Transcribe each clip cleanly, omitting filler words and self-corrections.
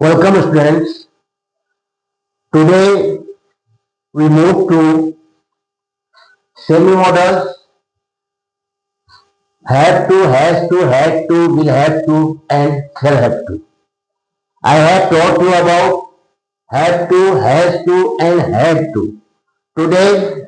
Welcome students. Today we move to semi-modals have to, has to, had to, will have to and shall have to. I have taught you about have to, has to and had to. Today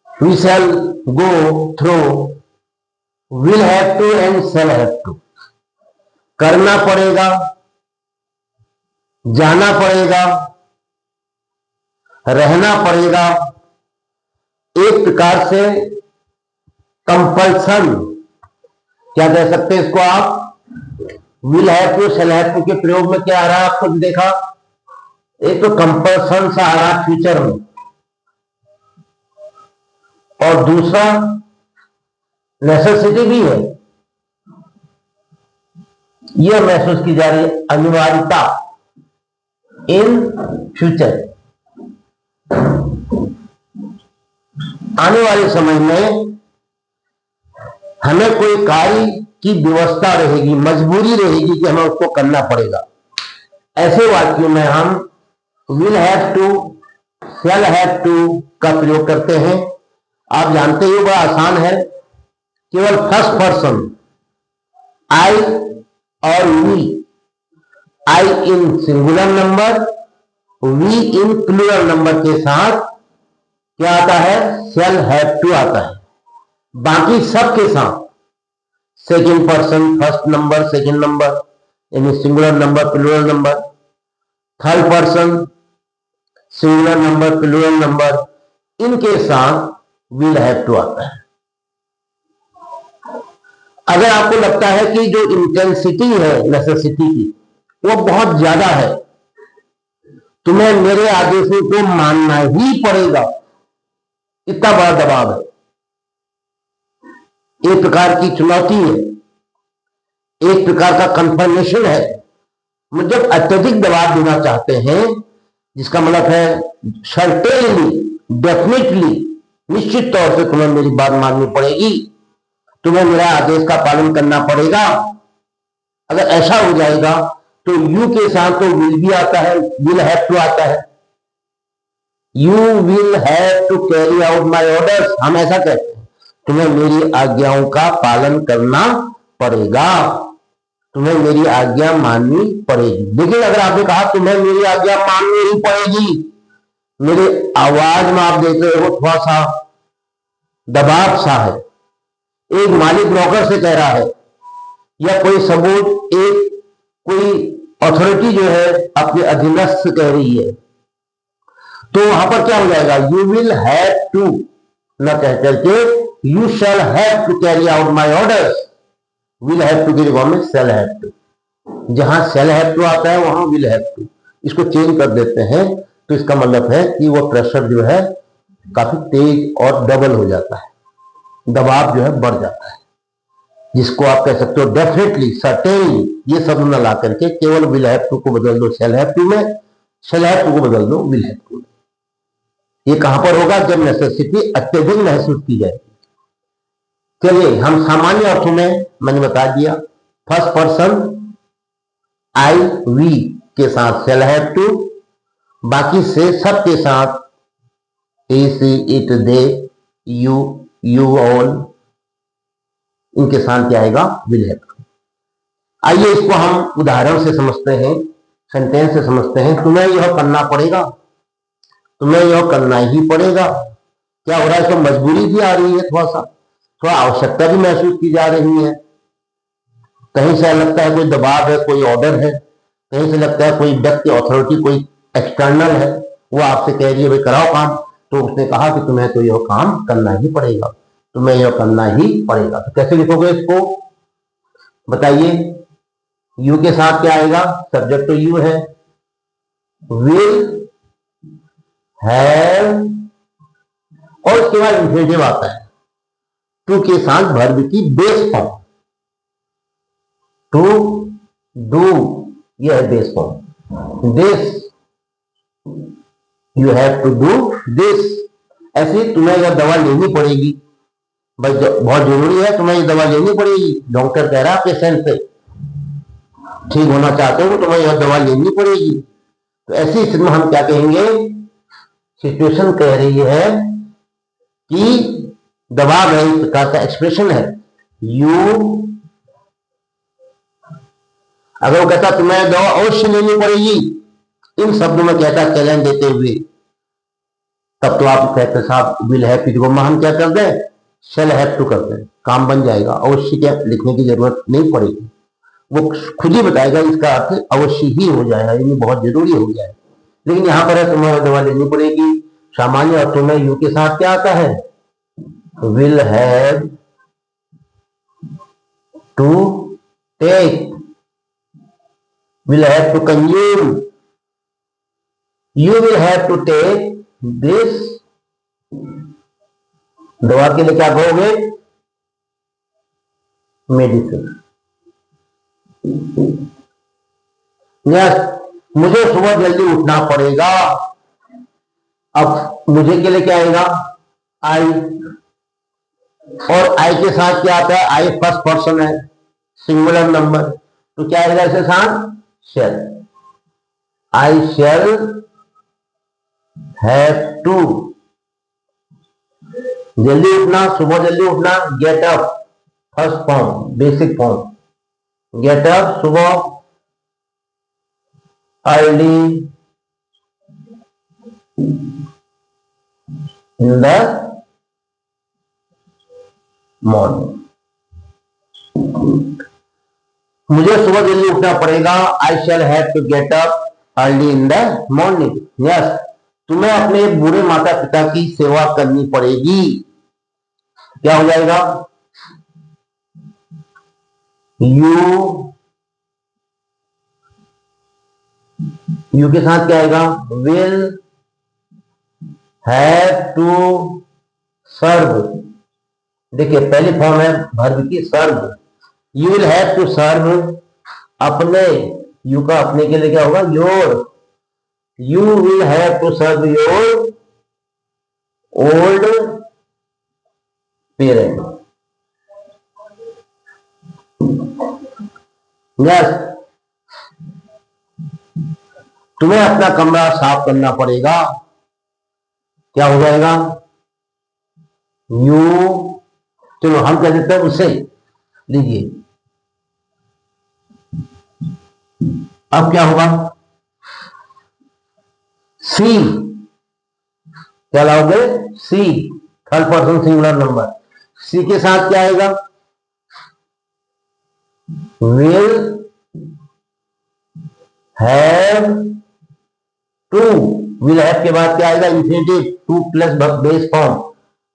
we shall go through will have to and shall have to. करना पड़ेगा, जाना पड़ेगा, रहना पड़ेगा, एक प्रकार से compulsion, क्या कह सकते हैं इसको आप? Will have to, shall have to के प्रयोग में क्या आ रहा है आपको देखा? एक तो कंपल्सन सा आ रहा फ्यूचर में, और दूसरा नेसेसिटी भी है, यह महसूस की जा रही है अनिवार्यता इन फ्यूचर। आने वाले समय में हमें कोई कार्य की व्यवस्था रहेगी, मजबूरी रहेगी कि हमें उसको करना पड़ेगा। ऐसे वाक्यों में हम will have to, shall have to का प्रयोग करते हैं। आप जानते हो बड़ा आसान है, केवल फर्स्ट पर्सन आई और we, I in singular number, we in plural number के साथ क्या आता है? शैल हैव टू आता है। बाकी सब के साथ second person, first number, second number यानी singular number, plural number, third person, singular number, plural number, इनके साथ विल हैव टू आता है। अगर आपको लगता है कि जो इंटेंसिटी है नेसेसिटी की वो बहुत ज्यादा है, तुम्हें मेरे आदेशों को मानना ही पड़ेगा, इतना बड़ा दबाव है, एक प्रकार की चुनौती है, एक प्रकार का कंफर्मेशन है। जब अत्यधिक दबाव देना चाहते हैं, जिसका मतलब है सर्टेनली, डेफिनेटली, निश्चित तौर से तुम्हें मेरी बात माननी पड़ेगी, तुम्हें मेरा आदेश का पालन करना पड़ेगा। अगर ऐसा हो जाएगा तो यू के साथ तो विल भी आता है, विल हैव टू आता है। You will have to carry out my orders, हम ऐसा कहते हैं, तुम्हें मेरी आज्ञाओं का पालन करना पड़ेगा, तुम्हें मेरी आज्ञा माननी पड़ेगी। लेकिन अगर आपने कहा तुम्हें मेरी आज्ञा माननी ही पड़ेगी, मेरे आवाज में आप देख रहे हो थोड़ा सा दबाव सा है। एक मालिक नौकर से कह रहा है, या कोई सबूत, एक कोई अथॉरिटी जो है अपने अधीनस्थ से कह रही है, तो वहां पर क्या हो जाएगा? यू विल हैव टू न कह करके you shall have to carry out my orders. Will have to की जगह में शैल हैव टू, जहां शैल हैव टू आता है वहां विल हैव टू, इसको चेंज कर देते हैं, तो इसका मतलब है कि वो प्रेशर जो है काफी तेज और डबल हो जाता है, दबाव जो है बढ़ जाता है, जिसको आप कह सकते हो डेफिनेटली, सर्टेनली, ये सब न ला करके केवल विल हैव टू को बदल दो शैल हैव टू में, शैल हैव टू को बदल दो विल हैव टू में। ये कहां पर होगा? जब नेसेसिटी अत्यधिक महसूस की जाएगी। चलिए हम सामान्य अर्थों में मैंने बता दिया, फर्स्ट पर्सन आई वी के साथ शैल हैव टू, बाकी से सब के साथ he she it they you you all, इनके साथ क्या आएगा? Will have to. आइए इसको हम उदाहरण से समझते हैं, सेंटेंस से समझते हैं। तुम्हें यह करना पड़ेगा, तुम्हें यह करना ही पड़ेगा। क्या हो रहा है? इसको मजबूरी भी आ रही है, थोड़ा आवश्यकता भी महसूस की जा रही है। कहीं से लगता है कोई दबाव है, कोई ऑर्डर है, कहीं से लगता है कोई व्यक्ति, अथॉरिटी कोई एक्सटर्नल है, वो आपसे कह रही है भाई कराओ काम, तो उसने कहा कि तुम्हें तो यह काम करना ही पड़ेगा, तुम्हें यह करना ही पड़ेगा। तो कैसे लिखोगे इसको बताइए? यू के साथ क्या आएगा? सब्जेक्ट तो यू है, विल हैव, और उसके बाद इंफिनिटिव आता है, टू के साथ वर्ब की बेस फॉर्म, टू डू, यह है base form. This, you have to do this. ऐसे तुम्हें यह दवा लेनी पड़ेगी, भाई बहुत जरूरी है, तुम्हें ये दवा लेनी पड़ेगी, डॉक्टर कह रहा है पेशेंट से, ठीक होना चाहते हो तुम्हें यह दवा लेनी पड़ेगी। तो ऐसी स्थिति में हम क्या कहेंगे, सिचुएशन कह रही है कि दबाव है, इस प्रकार का एक्सप्रेशन है। यू, अगर वो कहता तुम्हें दवा अवश्य लेनी पड़ेगी, इन शब्दों में कहता चैलेंज देते हुए, तब तो आप कहते साहब विल हैव टू, हम क्या कर दें, शेल हैव टू करते हैं, काम बन जाएगा, अवश्य क्या लिखने की जरूरत नहीं पड़ेगी, वो खुद ही बताएगा, इसका अर्थ अवश्य ही हो जाएगा, यानी बहुत जरूरी हो गया है। लेकिन यहां पर है तुम्हें दवा लेनी पड़ेगी, सामान्य अर्थों में यू के साथ क्या आता है, will have to take, will have to consume, you will have to take this, दवा के लिए क्या कहोगे, मेडिसिन। यस, मुझे सुबह जल्दी उठना पड़ेगा, अब मुझे के लिए क्या आएगा, आई, और आई के साथ क्या आता है, आई फर्स्ट पर्सन है, सिंगुलर नंबर, तो क्या आएगा इसके साथ, shall, I shall have to, जल्दी उठना, सुबह जल्दी उठना, get up, first form, basic form, get up सुबह, अर्ली इन द मॉर्निंग, मुझे सुबह जल्दी उठना पड़ेगा, I shall have to get up early in the morning. Yes, तुम्हें अपने बूढ़े माता पिता की सेवा करनी पड़ेगी, क्या हो जाएगा, यू के साथ क्या आएगा, विल हैव टू सर्व, देखिए पहली फॉर्म है वर्ब की serve, you will have to serve अपने, यू का अपने के लिए क्या होगा, your, you will have to serve your old parent. Yes, तुम्हें अपना कमरा साफ करना पड़ेगा, क्या हो जाएगा, यू, चलो हम कह देते हैं उसे, लीजिए अब क्या होगा, सी, क्या लाओगे, she, third person singular number, she के साथ क्या आएगा, will have to, will have के बाद क्या आएगा, infinitive, to plus base form,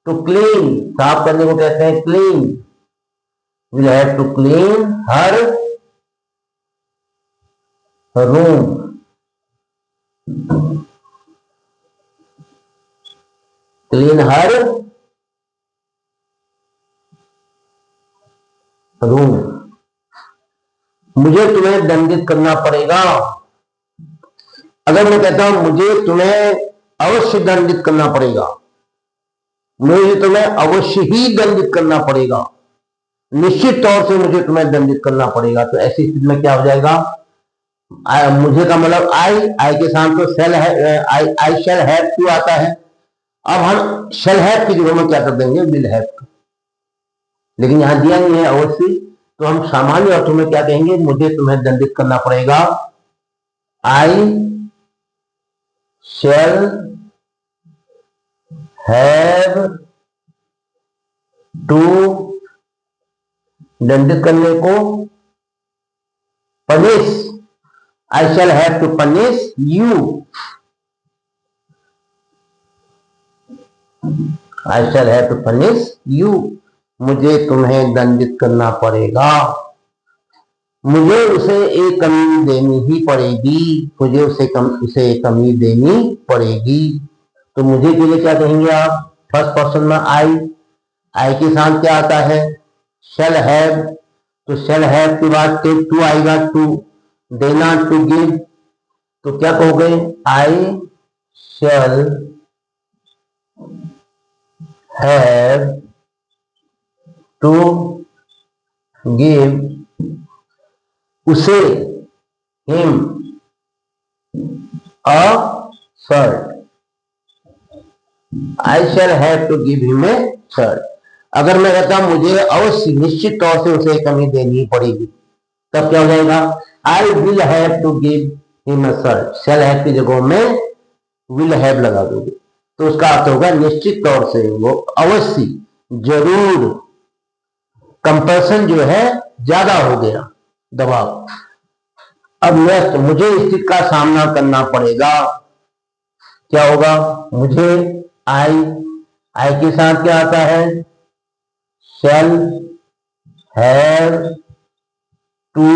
to clean, साफ करने को कहते हैं clean, will have to clean her room, clean her room, मुझे तुम्हें दंडित करना पड़ेगा, अगर मैं कहता हूं मुझे तुम्हें अवश्य दंडित करना पड़ेगा, मुझे तुम्हें अवश्य ही दंडित करना पड़ेगा, निश्चित तौर से मुझे तुम्हें दंडित करना पड़ेगा, तो ऐसी स्थिति में क्या हो जाएगा, मुझे का मतलब आई के साथ तो शेल है, आई शेल हैव टू आता है, अब हम शेल हैव की जगह में क्या कर देंगे, विल हैव, लेकिन यहां दिया नहीं है अवश्य, तो हम सामान्य अर्थों में क्या कहेंगे, मुझे तुम्हें दंडित करना पड़ेगा, आई शेल हैव टू, दंडित करने को, punish, I shall have to punish you, I shall have to punish you, मुझे तुम्हें दंडित करना पड़ेगा, मुझे उसे एक कमी देनी ही पड़ेगी, मुझे उसे कमी देनी पड़ेगी, तो मुझे के लिए क्या कहेंगे आप, फर्स्ट पर्सन में आई के साथ क्या आता है, शेल हैव, तो शेल हैव के बाद टू आएगा, टू देना, टू गिव, तो क्या कहोगे, I shall have to give उसे him a shirt, I shall have to give him a shirt. अगर मैं कहता हूं मुझे अवश्य निश्चित तौर से उसे कमी देनी पड़ेगी, तब क्या हो जाएगा, I will have to give him a shirt. Shall have की जगह में विल हैव लगा दोगे तो उसका अर्थ होगा निश्चित तौर से, वो अवश्य, जरूर, कंपल्सन जो है ज्यादा हो गया, दबाव। अब नेक्स्ट, मुझे इस चीज का सामना करना पड़ेगा, क्या होगा, मुझे आई के साथ क्या आता है, शैल हैव टू,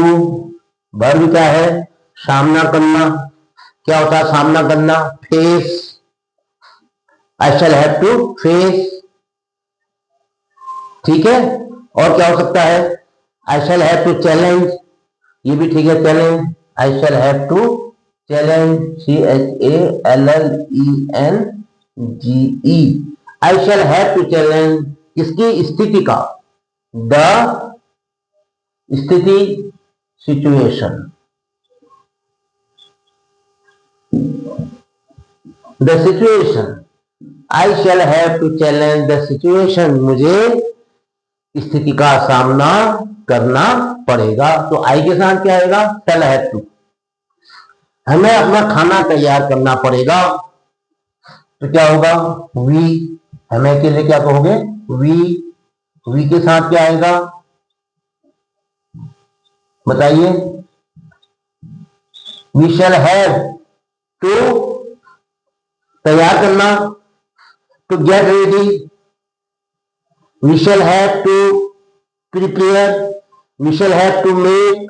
वर्ब क्या है, सामना करना, क्या होता है सामना करना, face, I shall have to face, ठीक है। और क्या हो सकता है, I shall have to challenge, ये भी ठीक है, challenge, I shall have to challenge, CHALLENGE, I shall have to challenge किसकी, स्थिति का, द स्थिति, situation, the situation, I shall have to challenge the situation, मुझे स्थिति का सामना करना पड़ेगा। तो आई के साथ क्या आएगा, शैल हैव टू। हमें अपना खाना तैयार करना पड़ेगा, तो क्या होगा, वी, हमें के लिए क्या कहोगे, वी के साथ क्या आएगा, बताइए, वी शैल हैव टू तैयार करना, to get ready, we shall have to prepare, we shall have to make,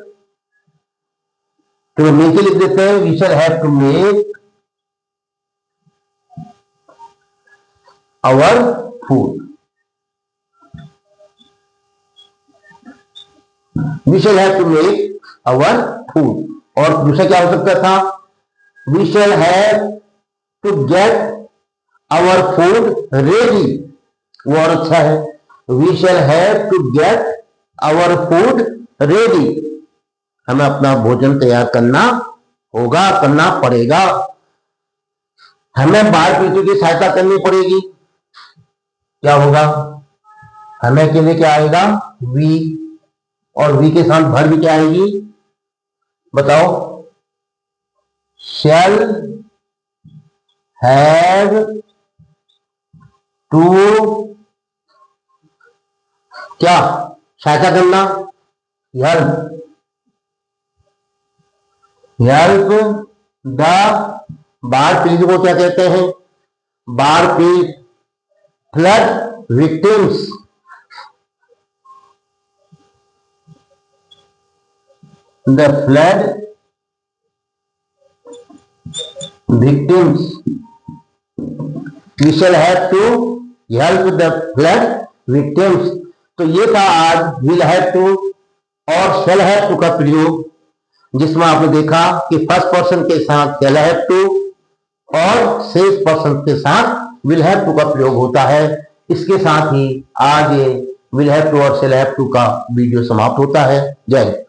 तो मेक लिख देते हैं, we shall have to make our food, we shall have to make our food. और दूसरा क्या हो सकता था, we shall have to get our food ready, वो और अच्छा है, we shall have to get our food ready, हमें अपना भोजन तैयार करना होगा, करना पड़ेगा। हमें बाढ़ पीड़ितों की सहायता करनी पड़ेगी, क्या होगा, हमें के लिए क्या आएगा, वी, और वी के साथ वर्ब क्या आएगी, बताओ, शैल हैव टू, क्या, सहायता करना, हेल्प द, बाढ़ पीड़ित को क्या कहते हैं, बाढ़ पीड़ित, flood victims, the flood victims, we shall have to help the flood victims. तो ये था आज विल हैव टू और शैल हैव टू का प्रयोग, जिसमें आपने देखा कि फर्स्ट पर्सन के साथ शैल हैव टू और शेष पर्सन के साथ विल हैव टू का प्रयोग होता है। इसके साथ ही आज ये विल हैव टू और शैल हैव टू का वीडियो समाप्त होता है। जय हिंद।